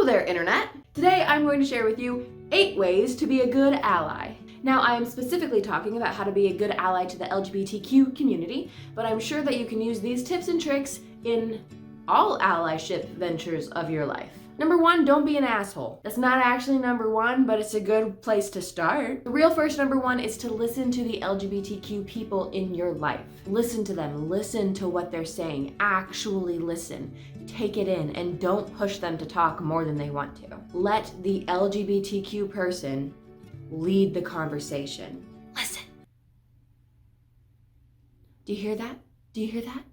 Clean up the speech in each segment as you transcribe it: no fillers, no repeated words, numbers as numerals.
Hello there, Internet! Today I'm going to share with you 8 ways to be a good ally. Now, I am specifically talking about how to be a good ally to the LGBTQ community, but I'm sure that you can use these tips and tricks in all allyship ventures of your life. Number 1, don't be an asshole. That's not actually number 1, but it's a good place to start. The real first number 1 is to listen to the LGBTQ people in your life. Listen to them, listen to what they're saying, actually listen. Take it in and don't push them to talk more than they want to. Let the LGBTQ person lead the conversation. Listen. Do you hear that? Do you hear that?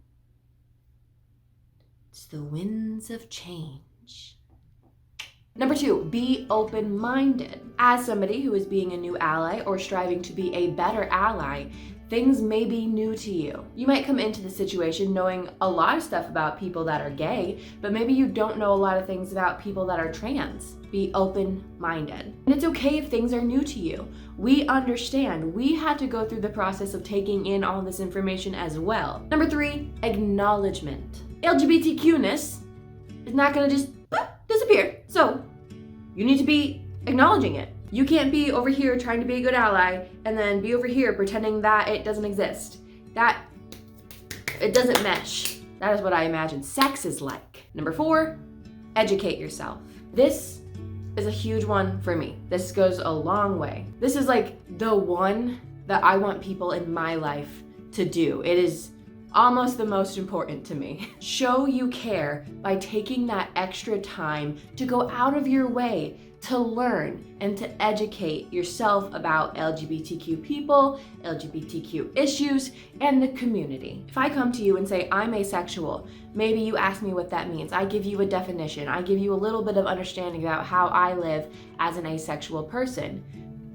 It's the winds of change. Number 2, be open-minded. As somebody who is being a new ally or striving to be a better ally, things may be new to you. You might come into the situation knowing a lot of stuff about people that are gay, but maybe you don't know a lot of things about people that are trans. Be open-minded. And it's okay if things are new to you. We understand. We had to go through the process of taking in all this information as well. Number 3, acknowledgement. LGBTQ-ness is not gonna just disappear. So you need to be acknowledging it. You can't be over here trying to be a good ally and then be over here pretending that it doesn't exist. It doesn't mesh. That is what I imagine sex is like. Number 4, educate yourself. This is a huge one for me. This goes a long way. This is like the one that I want people in my life to do. It is almost the most important to me. Show you care by taking that extra time to go out of your way to learn and to educate yourself about LGBTQ people, LGBTQ issues, and the community. If I come to you and say, I'm asexual, maybe you ask me what that means. I give you a definition. I give you a little bit of understanding about how I live as an asexual person.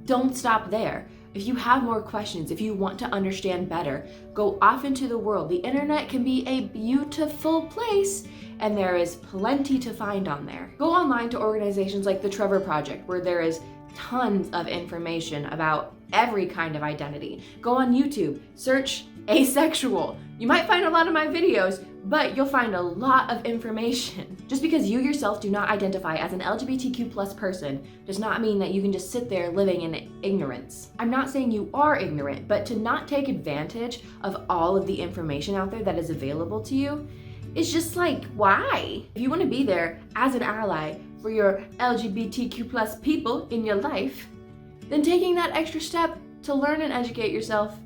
Don't stop there. If you have more questions, if you want to understand better, go off into the world. The internet can be a beautiful place, and there is plenty to find on there. Go online to organizations like the Trevor Project, where there is tons of information about every kind of identity. Go on YouTube, search asexual. You might find a lot of my videos, but you'll find a lot of information. Just because you yourself do not identify as an LGBTQ plus person does not mean that you can just sit there living in ignorance. I'm not saying you are ignorant, but to not take advantage of all of the information out there that is available to you is just like, why? If you want to be there as an ally for your LGBTQ plus people in your life, then taking that extra step to learn and educate yourself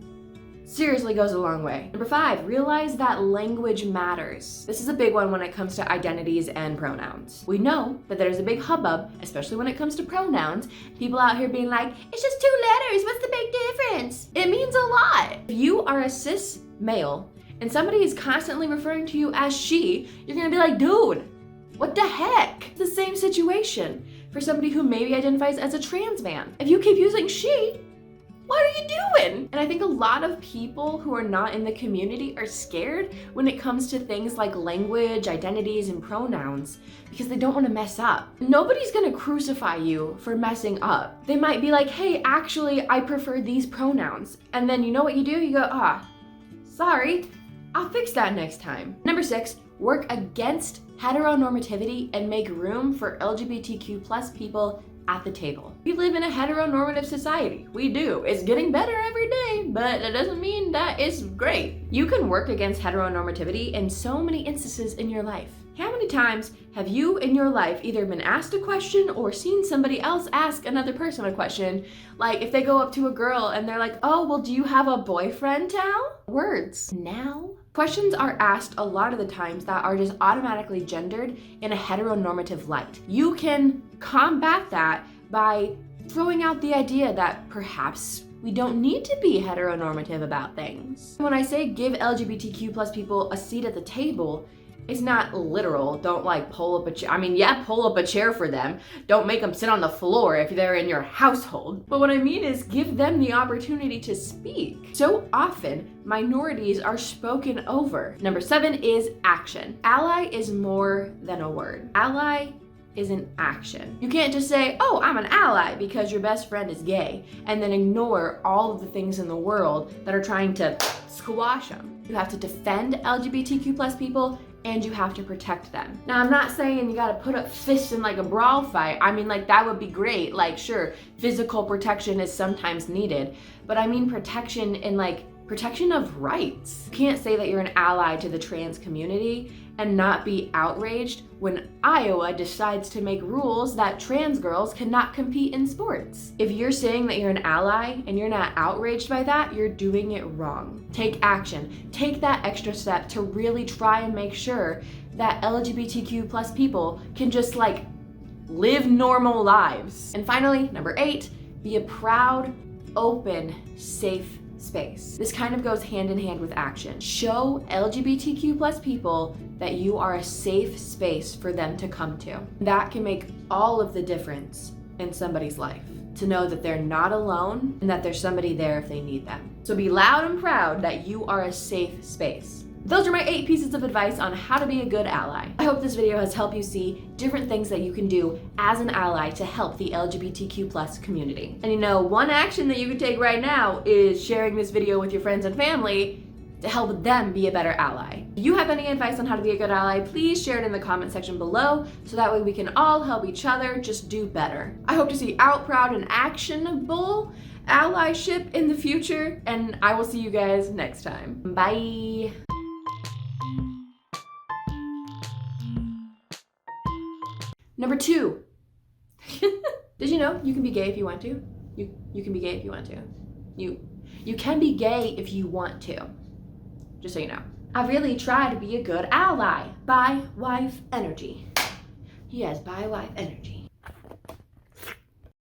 seriously goes a long way. Number 5, realize that language matters. This is a big one when it comes to identities and pronouns. We know that there's a big hubbub, especially when it comes to pronouns. People out here being like, it's just 2 letters, what's the big difference? It means a lot. If you are a cis male and somebody is constantly referring to you as she, you're gonna be like, dude, what the heck? It's the same situation for somebody who maybe identifies as a trans man. If you keep using she, what are you doing? And I think a lot of people who are not in the community are scared when it comes to things like language, identities, and pronouns because they don't want to mess up. Nobody's gonna crucify you for messing up. They might be like, hey, actually, I prefer these pronouns. And then you know what you do? You go, sorry, I'll fix that next time. Number 6, work against heteronormativity and make room for LGBTQ plus people at the table. We live in a heteronormative society. We do. It's getting better every day, but that doesn't mean that it's great. You can work against heteronormativity in so many instances in your life. How many times have you in your life either been asked a question or seen somebody else ask another person a question? Like if they go up to a girl and they're like, oh, well, do you have a boyfriend now? Words. Now? Questions are asked a lot of the times that are just automatically gendered in a heteronormative light. You can combat that by throwing out the idea that perhaps we don't need to be heteronormative about things. When I say give LGBTQ plus people a seat at the table, it's not literal. Don't like pull up a chair. I mean, yeah, pull up a chair for them. Don't make them sit on the floor if they're in your household. But what I mean is give them the opportunity to speak. So often, minorities are spoken over. Number 7 is action. Ally is more than a word. Ally is an action. You can't just say, oh, I'm an ally because your best friend is gay, and then ignore all of the things in the world that are trying to squash them. You have to defend LGBTQ plus people, and you have to protect them. Now, I'm not saying you gotta put up fists in like a brawl fight. I mean, like, that would be great. Like, sure, physical protection is sometimes needed, but I mean protection in like protection of rights. You can't say that you're an ally to the trans community and not be outraged when Iowa decides to make rules that trans girls cannot compete in sports. If you're saying that you're an ally and you're not outraged by that, you're doing it wrong. Take action. Take that extra step to really try and make sure that LGBTQ plus people can just like live normal lives. And finally, number 8, be a proud, open, safe space. This kind of goes hand in hand with action. Show LGBTQ plus people that you are a safe space for them to come to. That can make all of the difference in somebody's life, to know that they're not alone and that there's somebody there if they need them. So be loud and proud that you are a safe space. Those are my 8 pieces of advice on how to be a good ally. I hope this video has helped you see different things that you can do as an ally to help the LGBTQ plus community. And you know, one action that you can take right now is sharing this video with your friends and family to help them be a better ally. If you have any advice on how to be a good ally, please share it in the comment section below so that way we can all help each other just do better. I hope to see out proud and actionable allyship in the future, and I will see you guys next time. Bye. Number 2. Did you know you can be gay if you want to? You can be gay if you want to. You can be gay if you want to. Just so you know. I really try to be a good ally. Bi-wife energy. He has bi-wife energy.